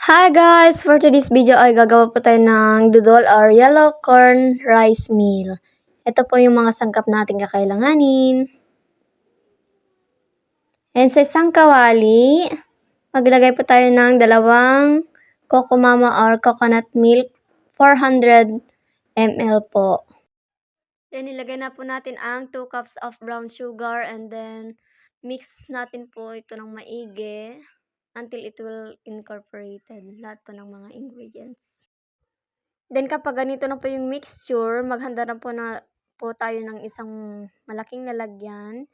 Hi guys! For today's video ay gagawa po tayo ng dudol or yellow corn rice meal. Ito po yung mga sangkap natin kakailanganin. And sa isang kawali, maglagay po tayo ng 2 Coco Mama or coconut milk, 400 ml po. Then ilagay na po natin ang 2 cups of brown sugar and then mix natin po ito ng maigi until it will incorporated lahat po ng mga ingredients. Then kapag ganito na po yung mixture, maghanda na po tayo ng isang malaking lalagyan.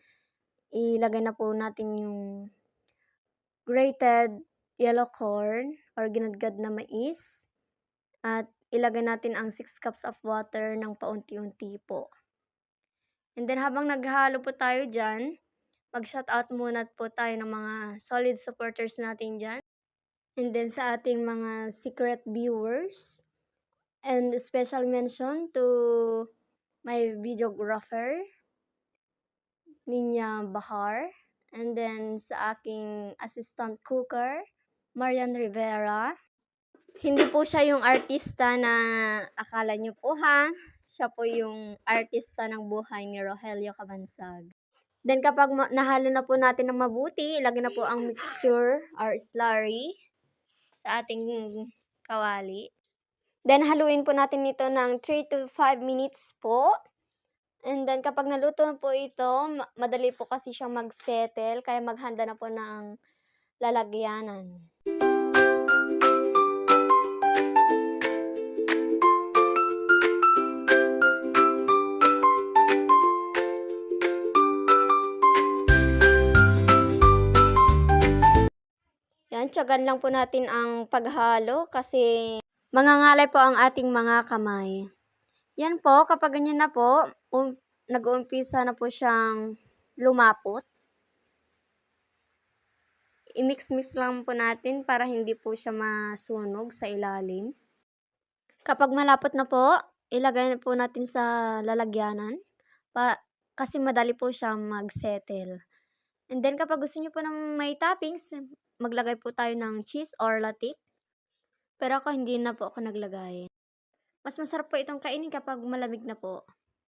Ilagay na po natin yung grated yellow corn or ginadgad na mais. At ilagay natin ang 6 cups of water ng paunti-unti po. And then habang naghalo po tayo dyan, mag-shoutout muna po tayo ng mga solid supporters natin dyan. And then sa ating mga secret viewers. And special mention to my videographer, Ninya Bahar. And then sa aking assistant cooker, Marian Rivera. Hindi po siya yung artista na akala niyo po ha. Siya po yung artista ng buhay ni Rogelio Cabansag. Then kapag nahalo na po natin ng mabuti, ilagay na po ang mixture or slurry sa ating kawali. Then haluin po natin ito ng 3 to 5 minutes po. And then kapag naluto na po ito, madali po kasi siyang mag-settle, kaya maghanda na po ng lalagyanan. Yan, tiyagan lang po natin ang paghalo kasi mangangalay po ang ating mga kamay. Yan po, kapag ganyan na po, nag-uumpisa na po siyang lumapot. I-mix-mix lang po natin para hindi po siya masunog sa ilalim. Kapag malapot na po, ilagay na po natin sa lalagyanan kasi madali po siyang mag-settle. And then kapag gusto niyo po ng may toppings, maglagay po tayo ng cheese or latik. Pero ako hindi na po ako naglagay. Mas masarap po itong kainin kapag malamig na po.